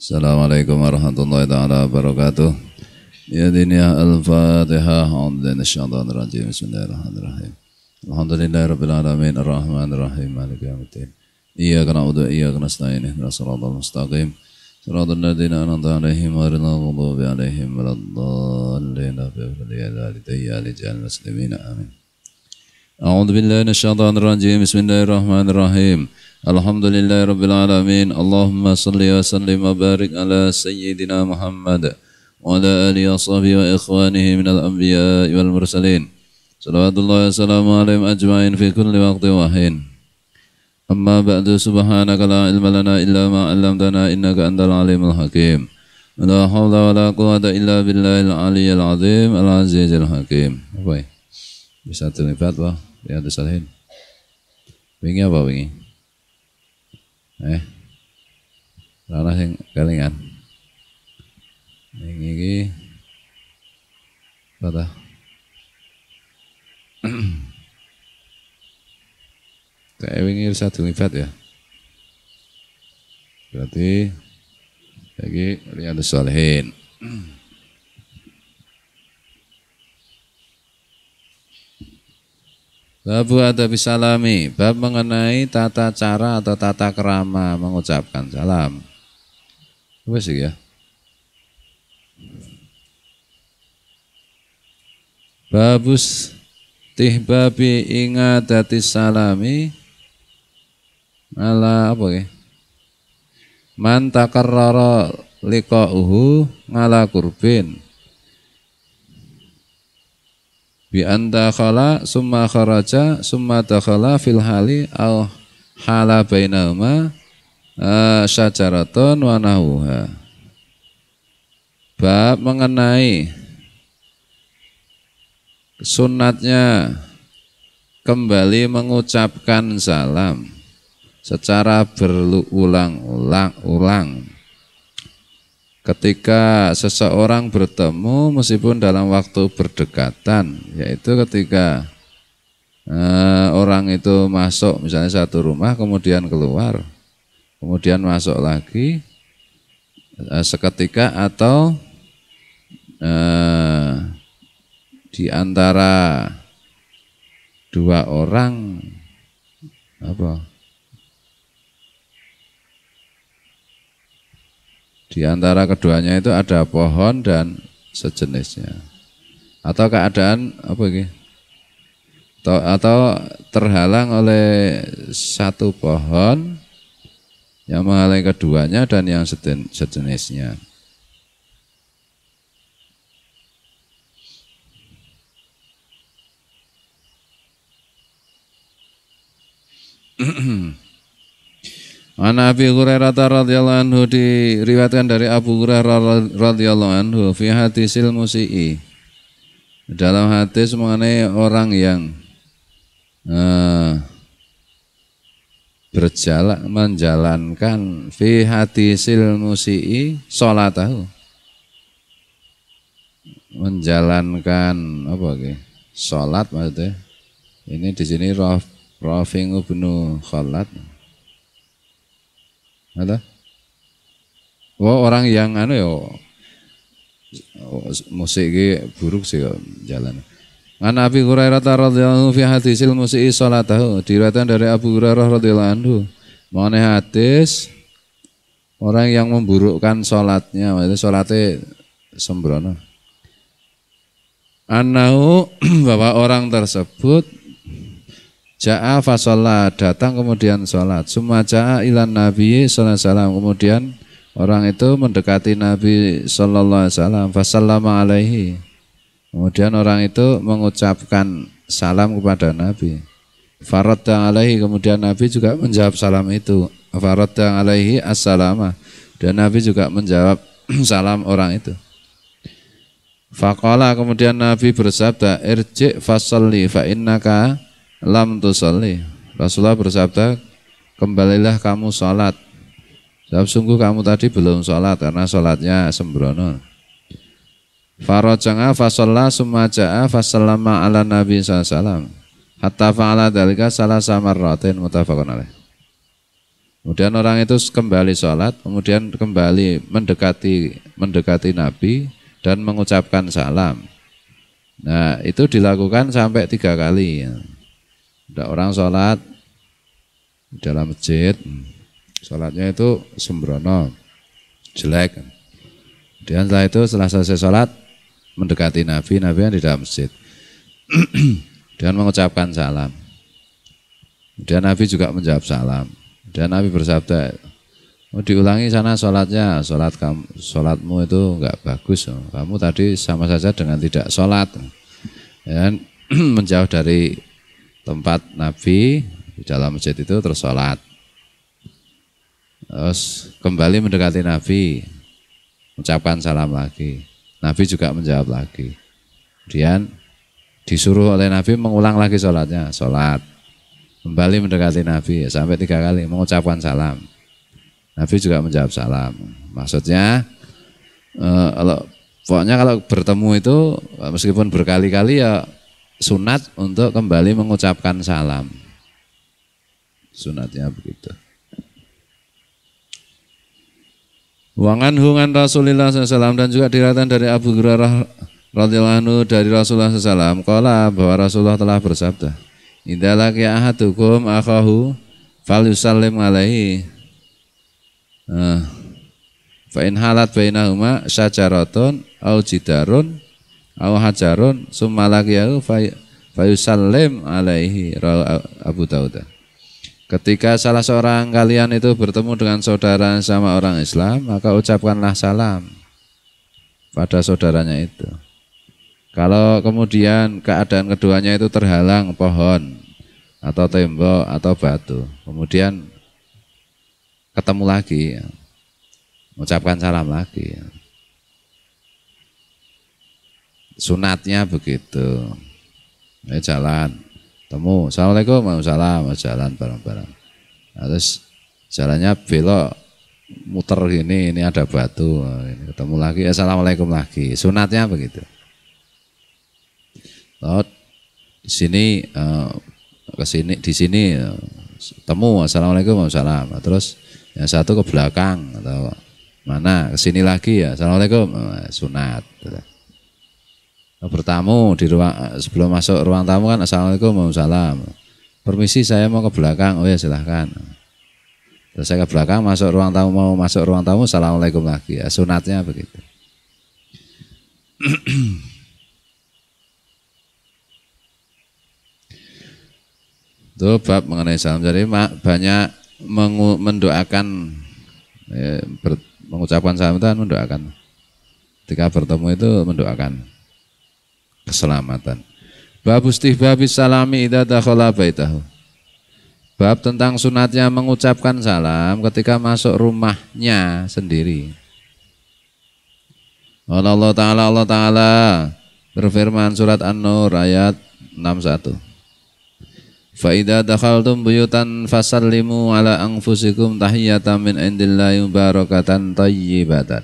Assalamualaikum warahmatullahi taala wabarakatuh. Ya diniyah al-Fatihah. A'udzubillahi Bismillahirrahmanirrahim. Alhamdulillahirabbil alamin arrahmanir rahim maliki yaumiddin. Iyyaka na'budu wa iyyaka nasta'in ihdinas siratal mustaqim. Shiratal ladzina an'amta 'alaihim ghairil maghdubi 'alaihim waladdallin. Amin. Muslimin amin. A'udzubillahi minasyaitonir rajim. Bismillahirrahmanirrahim. Alhamdulillahirabbil alamin. Allahumma shalli wa sallim wa barik ala sayyidina Muhammad wa ala alihi wa sahbihi wa ikhwanihi minal anbiya'i wal mursalin. Salawatullahi wa salamu alaihim ajma'in fi kulli waqtin wa hin. Amma ba'du, subhanaka la ilma lana illa ma 'allamtana innaka antal alimul hakim. La haula wa la quwwata illa billahil aliyyil azim al azizil hakim. Apa? Bisa terlibat Pak, ya disalahin. Wingi apa wingi? Rana sing kelingan. Wingi iki apa? Kayak wingi bisa terlibat ya. Berarti lagi Riyadhus Shalihin. Babu adabi salami, bab mengenai tata cara atau tata kerama mengucapkan salam. Apa sih ya? Babus tihbabi ingadati salami ala apa ya? Man takarrara liqa'uhu ngala kurbin. Bi anta khala summa kharaja summa dakhala fil hali au hala bainahuma syajaratun wa nahuha. Bab mengenai sunnatnya kembali mengucapkan salam secara berulang-ulang ketika seseorang bertemu meskipun dalam waktu berdekatan, yaitu ketika orang itu masuk misalnya satu rumah kemudian keluar kemudian masuk lagi seketika atau di antara dua orang apa? Di antara keduanya itu ada pohon dan sejenisnya. Atau keadaan apa ini? Atau terhalang oleh satu pohon yang menghalangi keduanya dan yang sejenisnya. An Abi Hurairah radhiyallahu anhu, diriwayatkan dari Abu Hurairah radhiyallahu anhu fi hadisil musii, dalam hadis mengenai orang yang menjalankan fi hadisil musii sholatahu, menjalankan apa gitu? Salat maksudnya. Ini di sini Rafi'u bin Khalad. Ada? Oh, orang yang musik buruk sih jalan. An Abi Hurairah radhiyallahu anhu fi hadisil musii salatahu, diriwayatkan dari Abu Hurairah radhiyallahu anhu mengenai hadis orang yang memburukkan salatnya, maksudnya salatnya sembrono. Annahu bahwa orang tersebut ja'a fasalla, datang kemudian sholat. Summa ja'a ilan Nabi sallallahu alaihi wasallam, kemudian orang itu mendekati Nabi sallallahu alaihi wasallam, fasallama alaihi, kemudian orang itu mengucapkan salam kepada Nabi. Faradda alaihi, kemudian Nabi juga menjawab salam itu. Faradda alaihi assalama, dan Nabi juga menjawab salam orang itu. Faqala, kemudian Nabi bersabda, irji fasalli fa innaka lam tusalli. Rasulullah bersabda, kembalilah kamu sholat, sebab sungguh kamu tadi belum sholat karena sholatnya sembrono. Faraja'a fasalla summa ja'a fasallama ala nabi sallallahu hatta fa'ala dzalika salasa marratin, muttafaqun alaih. Kemudian orang itu kembali sholat, kemudian kembali mendekati Nabi dan mengucapkan salam. Nah itu dilakukan sampai 3 kali. Ada orang sholat di dalam masjid, sholatnya itu sembrono, jelek. Kemudian setelah selesai sholat, mendekati Nabi yang di dalam masjid. Dan mengucapkan salam. Kemudian Nabi juga menjawab salam. Dan Nabi bersabda, diulangi sana sholatnya, sholatmu itu enggak bagus. Kamu tadi sama saja dengan tidak sholat. Dan menjauh dari tempat Nabi di dalam masjid itu terus sholat. Terus kembali mendekati Nabi, mengucapkan salam lagi. Nabi juga menjawab lagi. Kemudian disuruh oleh Nabi mengulang lagi sholatnya, sholat. Kembali mendekati Nabi sampai 3 kali mengucapkan salam. Nabi juga menjawab salam. Maksudnya pokoknya kalau bertemu itu meskipun berkali-kali ya sunat untuk kembali mengucapkan salam. Sunatnya begitu. Wangan hungan Rasulullah SAW dan juga diriwayatkan dari Abu Hurairah radhiyallahu anhu dari Rasulullah SAW qala bahwa Rasulullah telah bersabda, idza laqiya ahadukum akhahu falyusallim alaihi fa in halat bainahuma syajaratun au jidarun au hajarun summa laqiyahu fayusallim alaihi Abu Daud. Ketika salah seorang kalian itu bertemu dengan saudara sama orang Islam, maka ucapkanlah salam pada saudaranya itu. Kalau kemudian keadaan keduanya itu terhalang pohon atau tembok atau batu, kemudian ketemu lagi, mengucapkan salam lagi. Sunatnya begitu. Jalan, temu, assalamualaikum, waalaikumsalam, jalan bareng-bareng. Terus jalannya belok, muter gini, ini ada batu, ini ketemu lagi, assalamualaikum lagi. Sunatnya begitu. Di sini temu assalamualaikum waalaikumsalam, terus yang satu ke belakang atau mana ke sini lagi ya assalamualaikum, sunat. Bertamu di ruang sebelum masuk ruang tamu kan assalamualaikum waalaikumsalam, permisi saya mau ke belakang, oh ya silahkan. Terus saya ke belakang masuk ruang tamu, mau masuk ruang tamu assalamualaikum lagi ya, sunatnya begitu. Itu bab mengenai salam. Jadi banyak mendoakan, mengucapkan salam itu kan mendoakan. Ketika bertemu itu mendoakan keselamatan. Bab istihbabis salami idza dakhala baitahu. Bab tentang sunatnya mengucapkan salam ketika masuk rumahnya sendiri. Allah Ta'ala berfirman surat An-Nur ayat 61. Fa idza dakhaltum buyutan fasallimu ala anfusikum tahiyatan min indillahi mubarakatan thayyibatan.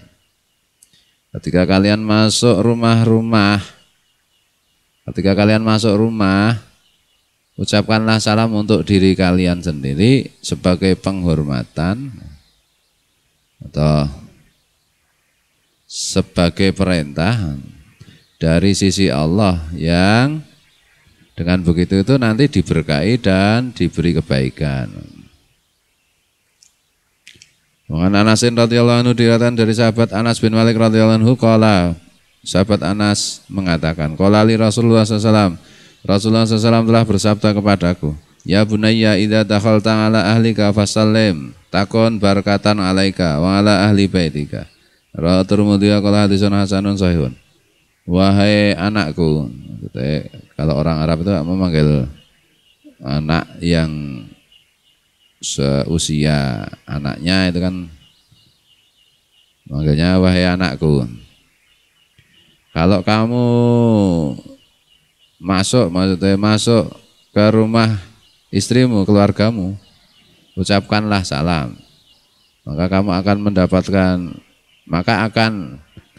Ketika kalian masuk rumah, ucapkanlah salam untuk diri kalian sendiri sebagai penghormatan atau sebagai perintah dari sisi Allah yang dengan begitu itu nanti diberkahi dan diberi kebaikan. Wa Anasin radhiyallahu anhu diriwayatkan dari sahabat Anas bin Malik radhiyallahu anhu qala, sahabat Anas mengatakan, qala li Rasulullah sallallahu Rasulullah sallallahu telah bersabda kepadaku, ya bunayya idza dakhalta ala ahlika fasallim takun barakatan alaika wa ala ahli baitika. Rawahu Tirmidzi qala hadisun hasanun sahihun. Wahai anakku, kalau orang Arab itu memanggil anak yang seusia anaknya itu kan manggilnya wahai anakku. Kalau kamu masuk ke rumah istrimu, keluargamu, ucapkanlah salam.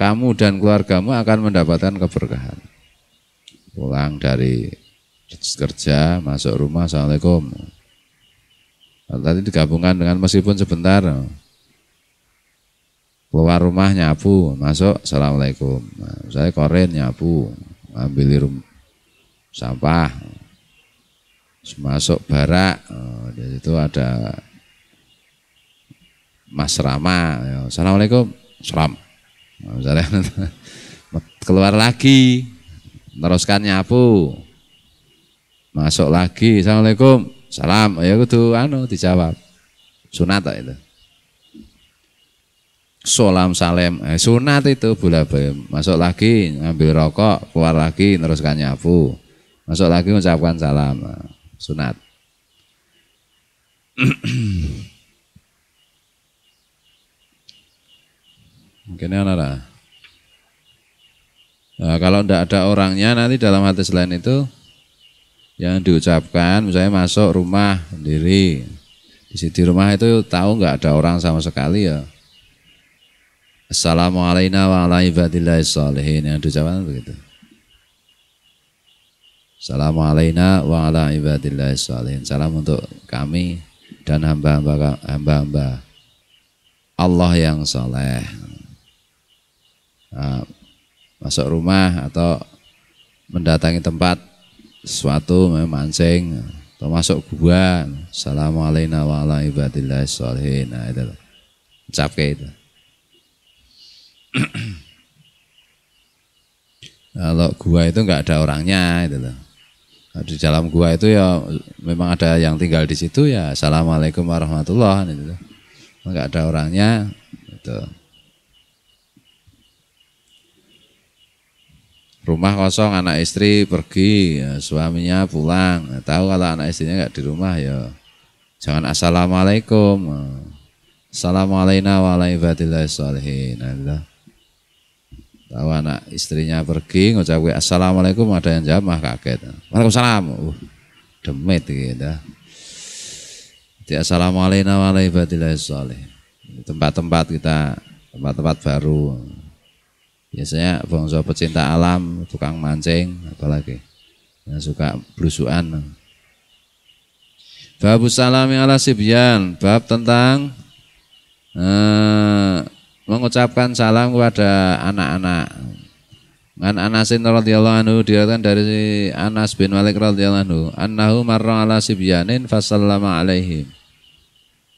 Kamu dan keluargamu akan mendapatkan keberkahan. Pulang dari kerja, masuk rumah, assalamualaikum. Tadi digabungkan dengan meskipun sebentar. Keluar rumah nyapu, masuk assalamualaikum. Nah, misalnya koren nyapu, ambil sampah, masuk barak, di situ ada Mas Rama, ya, assalamualaikum, salam. Nah, misalnya keluar lagi, teruskan nyapu, masuk lagi, assalamualaikum, salam, ya kudu dijawab. Sunat itu. Salam salem, sunat itu boleh masuk lagi, ngambil rokok, keluar lagi, teruskan nyapu, masuk lagi mengucapkan salam, sunat. Mungkin ada. Nah, kalau tidak ada orangnya nanti dalam hadis lain itu yang diucapkan, misalnya masuk rumah sendiri, di rumah itu tahu nggak ada orang sama sekali ya. Assalamualaikum warahmatullahi wabarakatuh. Yang diucapkan begitu. Assalamualaikum warahmatullahi wabarakatuh. Salam untuk kami dan hamba-hamba Allah yang soleh. Nah, masuk rumah atau mendatangi tempat sesuatu memancing atau masuk gua. Assalamualaikum warahmatullahi wabarakatuh. Nah itu ucapkan itu. Kalau gua itu enggak ada orangnya itu loh. Di dalam gua itu ya memang ada yang tinggal di situ ya assalamualaikum warahmatullahi itu. Enggak ada orangnya itu. Rumah kosong, anak istri pergi, ya, suaminya pulang. Tahu kalau anak istrinya enggak di rumah ya jangan assalamualaikum. Assalamualaikum warahmatullahi wabarakatuh. Tahu anak istrinya pergi ngucapin assalamualaikum, ada yang jawab mah kaget. Waalaikumsalam. Demit gitu. Jadi assalamualaikum warahmatullahi wabarakatuh. Tempat-tempat kita, tempat-tempat baru. Biasanya bangsa pecinta alam, tukang mancing, apalagi yang suka blusukan. Bab salami ala sibyan, bab tentang mengucapkan salam kepada anak-anak. An Anasin radhiyallahu anhu, diriwayatkan dari Anas bin Malik radhiyallahu anhu, annahu marra ala sibyanin fasallama alaihim.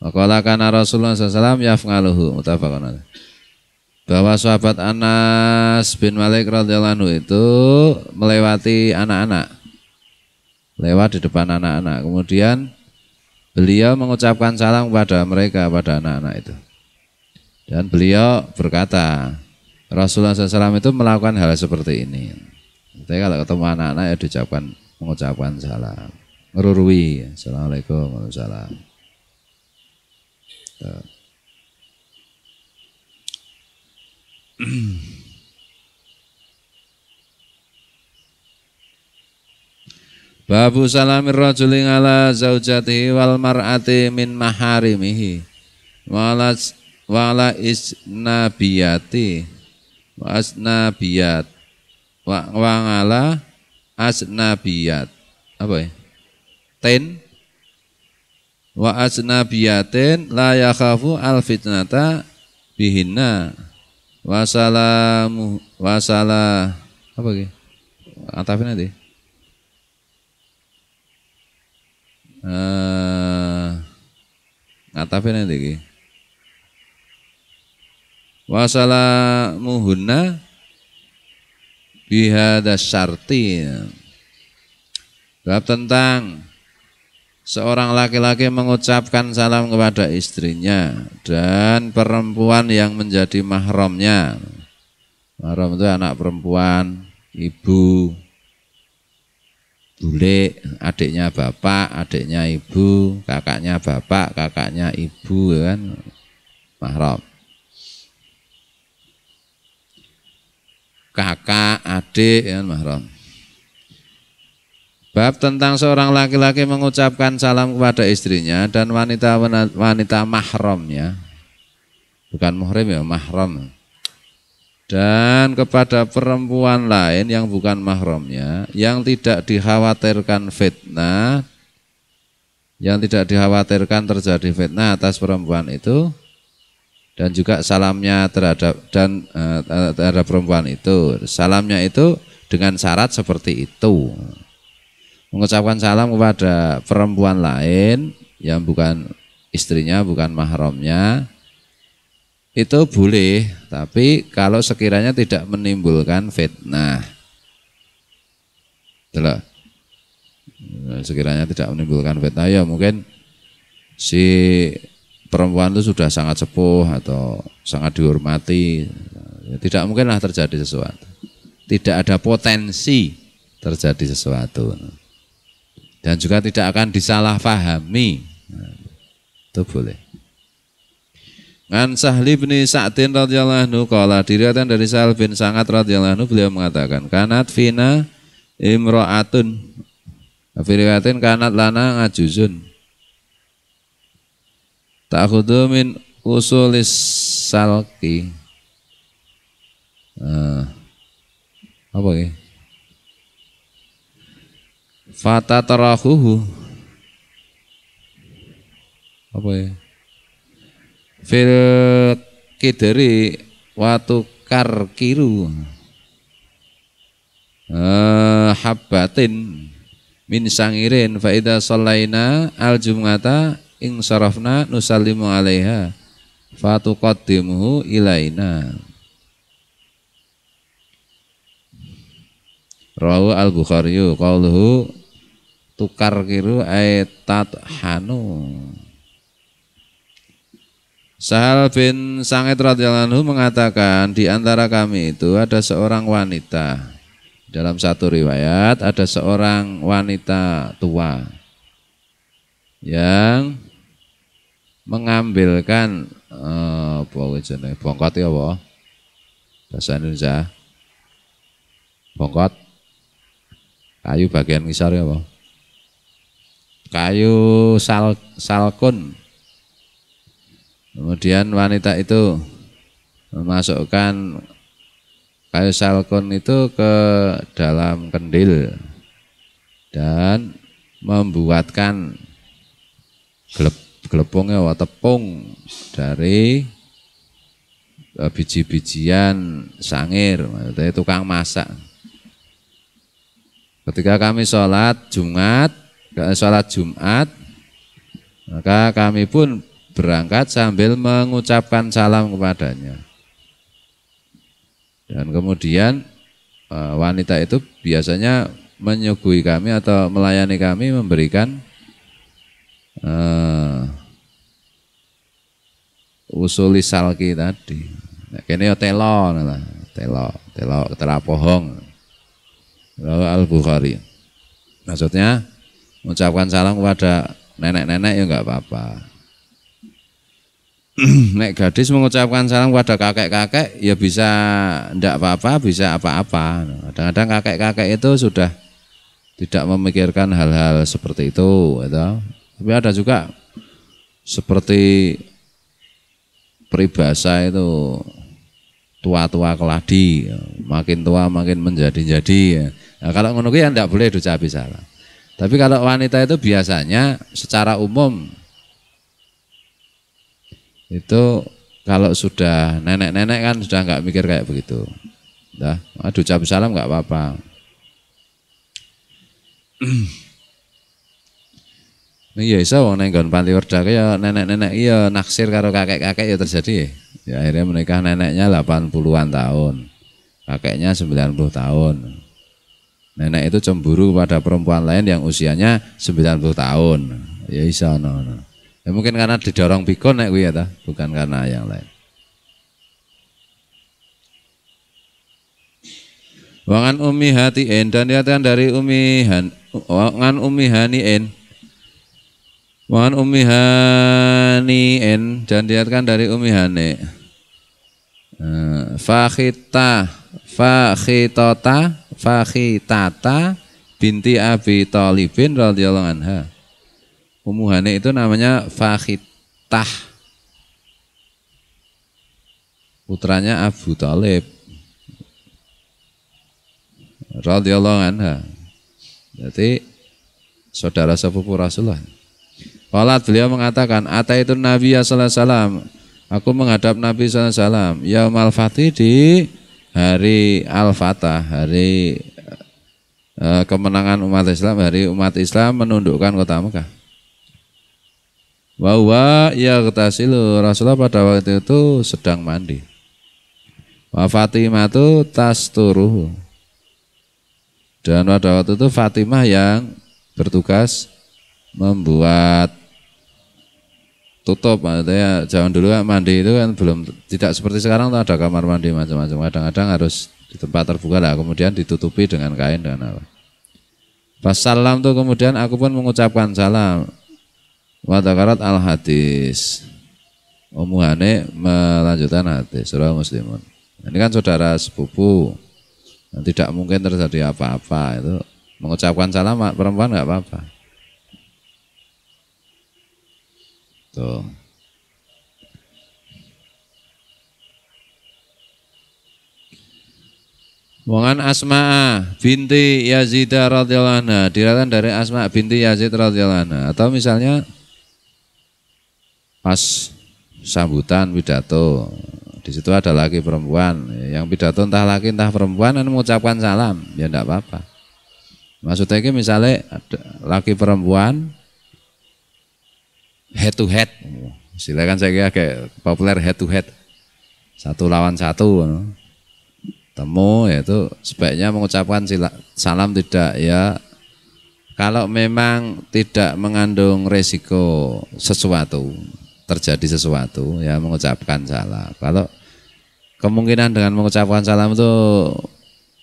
Wa qala kana Rasulullah sallallahu alaihi wasallam yaf'aluhu, muttafaqun alaih. Bahwa sahabat Anas bin Malik radhiyallahu anhu itu melewati anak-anak. Lewat di depan anak-anak. Kemudian beliau mengucapkan salam kepada mereka, pada anak-anak itu. Dan beliau berkata, Rasulullah SAW itu melakukan hal seperti ini. Jadi kalau ketemu anak-anak ya mengucapkan salam. Ngerurui, assalamualaikum warahmatullahi wabarakatuh. Babu salamir rajuli ala zaujatihi wal mar'ati min maharimihi wala isnabiyati wa asnabiyat wa ngala asnabiyat apa ya ten wa asnabiyatin la yakhafu al fitnata bihinna wasalamu wasala apa ya atafin nanti ngatafin nanti wasalamuhunna bihada syarti. Bab tentang seorang laki-laki mengucapkan salam kepada istrinya dan perempuan yang menjadi mahramnya. Mahram itu anak perempuan, ibu, bule, adiknya bapak, adiknya ibu, kakaknya bapak, kakaknya ibu, kan mahram. Kakak, adik, kan mahram. Bab tentang seorang laki-laki mengucapkan salam kepada istrinya dan wanita mahramnya, bukan muhrim ya, mahram, dan kepada perempuan lain yang bukan mahramnya, yang tidak dikhawatirkan fitnah yang tidak dikhawatirkan terjadi fitnah atas perempuan itu, dan juga salamnya terhadap perempuan itu. Salamnya itu dengan syarat seperti itu. Mengucapkan salam kepada perempuan lain yang bukan istrinya, bukan mahramnya, itu boleh, tapi kalau sekiranya tidak menimbulkan fitnah. Betul. Sekiranya tidak menimbulkan fitnah, ya mungkin si perempuan itu sudah sangat sepuh atau sangat dihormati, ya, tidak mungkinlah terjadi sesuatu. Tidak ada potensi terjadi sesuatu, dan juga tidak akan disalahpahami. Itu boleh. An Sahli bin Sa'din radhiyallahu anhu qala, diriwayatkan dari Sahal bin Sa'ad radhiyallahu anhu, beliau mengatakan, kanat fina imra'atun, riwayatin kanat lana ngajuzun ta'khudhu min usulis salki. Apa ya? Fatatarahuhu. Apa ya? Fil kidri watukar kiru habbatin min sangirin fa idza shallaina al jum'ata ing sarafna nusallimu alaiha fatuqaddimuhu ilaina. Rawu al-Bukhari qauluhu tukar kiru aitat hanu. Sahal bin Sa'id radhiyallahu anhu mengatakan, di antara kami itu ada seorang wanita. Dalam satu riwayat ada seorang wanita tua yang mengambilkan bongkot ya apa? Bahasa Indonesia. Bongkot. Kayu bagian ngisor ya apa? Kayu salkun. Kemudian wanita itu memasukkan kayu salkun itu ke dalam kendil dan membuatkan gelepungnya tepung dari biji-bijian sangir, maksudnya tukang masak. Ketika kami sholat Jumat, maka kami pun berangkat sambil mengucapkan salam kepadanya. Dan kemudian wanita itu biasanya menyuguhi kami atau melayani kami, memberikan usuli salki tadi. Kene ya telo pohong. Al-Bukhari. Maksudnya mengucapkan salam kepada nenek-nenek ya enggak apa-apa. Nek gadis mengucapkan salam kepada kakek-kakek ya bisa enggak apa-apa, bisa apa-apa. Kadang-kadang kakek-kakek itu sudah tidak memikirkan hal-hal seperti itu, gitu. Tapi ada juga seperti peribahasa itu, tua-tua keladi, makin tua makin menjadi-jadi. Nah, kalau ngono ya enggak boleh diucapi salam. Tapi kalau wanita itu biasanya secara umum itu kalau sudah nenek-nenek kan sudah enggak mikir kayak begitu. Dah, diucapi salam enggak apa-apa. Iya iso wong nang nggon panti werda ya nenek-nenek iya naksir karo kakek-kakek ya terjadi. Ya akhirnya menikah, neneknya 80-an tahun. Kakeknya 90 tahun. Nenek itu cemburu pada perempuan lain yang usianya 90 tahun. Ya iso ono. Ya mungkin karena didorong pikun nek kuwi ya ta, bukan karena yang lain. Wangan Ummi Hatiin, dan dikatakan dari Wangan Ummi Haniin. Wangan Ummi Haniin, dan dikatakan dari Ummi Hani. Fakhitata binti Abi Thalibin radhiyallahu anha. Ummu Hani itu namanya Fakhitah, putranya Abu Thalib radhiyallahu anha. Jadi saudara sepupu Rasulullah. Qalat beliau mengatakan, ataitun Nabi sallallahu alaihi wasallam. Aku menghadap Nabi sallallahu alaihi wasallam yaumal fathi di hari Al-Fatah, hari kemenangan umat Islam, hari umat Islam menundukkan kota Mekah. Wa huwa yaghtasilu, Rasulullah pada waktu itu sedang mandi. Wa Fatimatu tasturuhu, dan pada waktu itu Fatimah yang bertugas membuat tutup. Maksudnya zaman dulu mandi itu kan belum, tidak seperti sekarang tuh ada kamar mandi macam-macam. Kadang-kadang harus di tempat terbuka lah, kemudian ditutupi dengan kain dan apa. Pas salam tuh kemudian aku pun mengucapkan salam. Wa dzakarat al hadis. Umuhane melanjutkan hadis surah Muslimun. Ini kan saudara sepupu, tidak mungkin terjadi apa-apa, itu mengucapkan salam perempuan nggak apa-apa. Tuh. Wangan Asma binti Yazid radhiyallahu anha, diriwayatkan dari Asma binti Yazid radhiyallahu anha. Atau misalnya pas sambutan pidato, di situ ada laki perempuan, yang pidato entah laki entah perempuan, dan mengucapkan salam, ya enggak apa-apa. Maksudnya ini misalnya ada laki perempuan head to head, silakan saya kira kayak populer head to head, satu lawan satu, temu, yaitu sebaiknya mengucapkan salam tidak ya, kalau memang tidak mengandung resiko sesuatu, terjadi sesuatu, ya mengucapkan salam. Kalau kemungkinan dengan mengucapkan salam itu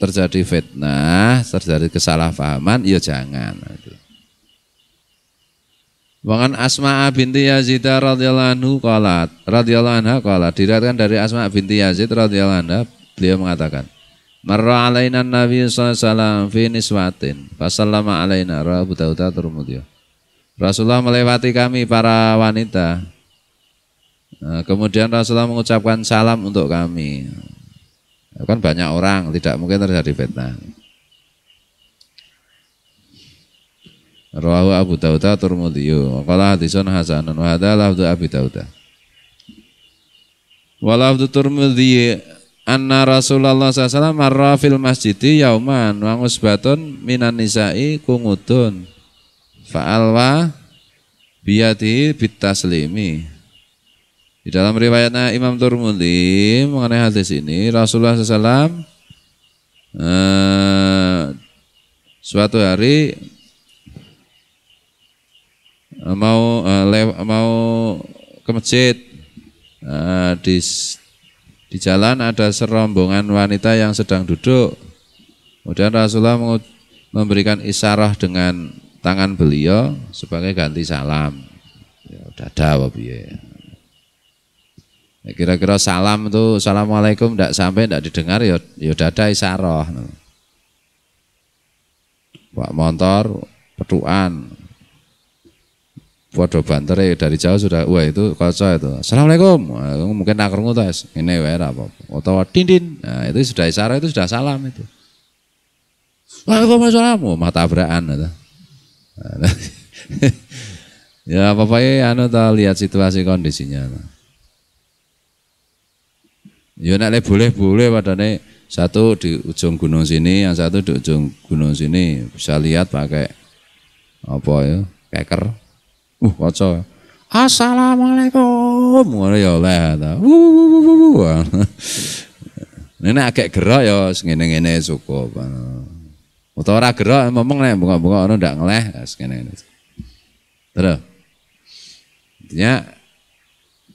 terjadi fitnah, terjadi kesalahpahaman, ya jangan. Wangan Asma binti Yazid radhiyallahu anhu qalat, radhiyallahu anha qalat, diriwayatkan dari Asma binti Yazid radhiyallahu anha, beliau mengatakan, marra alaina Nabi sallallahu alaihi wasallam fi niswatin, fasallama alaina, rawahu Abu Dawud Tirmidzi. Rasulullah melewati kami para wanita. Nah, kemudian Rasulullah mengucapkan salam untuk kami. Kan banyak orang, tidak mungkin terjadi fitnah. Rawahu Abu Dawud Tirmidzi. Qala hadisun hasanun wa hadza lafdzu Abi Dawud. Wa lafdzu Tirmidzi anna Rasulullah sallallahu alaihi wasallam marra fil masjidi yauman wa usbatun minan nisa'i kungudun fa'alwa biyadihi bitaslimi. Di dalam riwayatnya Imam Tirmidzi mengenai hadis ini, Rasulullah SAW suatu hari mau ke masjid, di jalan ada serombongan wanita yang sedang duduk. Kemudian Rasulullah memberikan isyarah dengan tangan beliau sebagai ganti salam. Ya udah ada apa piye. Ya, kira-kira salam itu assalamualaikum tidak sampai, tidak didengar, ya udah ada isyarah. Pak motor petuan, podo bantere dari jauh sudah, wah itu kaca itu. Assalamualaikum, mungkin nakermu tes, ini wae apa, atau dindin, nah itu sudah isyarah, itu sudah salam itu. Waalaikumsalam, mata tabrakan itu. Ya apa-apa lihat situasi kondisinya. Ya nek boleh padane satu di ujung gunung sini, yang satu di ujung gunung sini, bisa lihat pakai apa ya, keker. Kaca. Assalamualaikum. Ngono ya oleh ta. Nek agak gerak ya ngene-ngene cukup. Utawa ora gerak ngomong nek bunga-bunga ono ndak ngeleh ngene-ngene. Terus. Intinya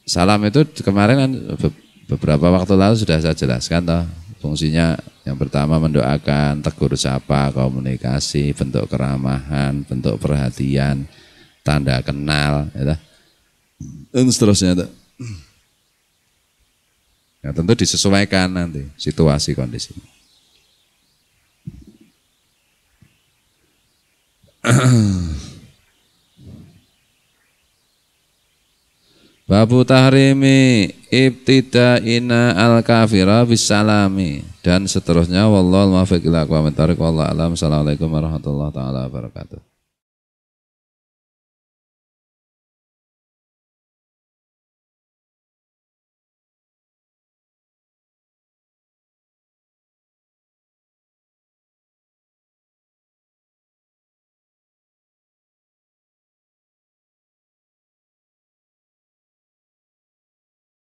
salam itu kemarin kan beberapa waktu lalu sudah saya jelaskan toh, fungsinya yang pertama mendoakan, tegur sapa, komunikasi, bentuk keramahan, bentuk perhatian, tanda kenal, ya, dan seterusnya. Ya, tentu disesuaikan nanti situasi kondisi. Babu tahrimi ibtida'ina al-kafira bisalami, dan seterusnya. Wallahu muwaffiq ila aqwamit thoriq, wallahu alam. Assalamualaikum warahmatullahi taala wabarakatuh.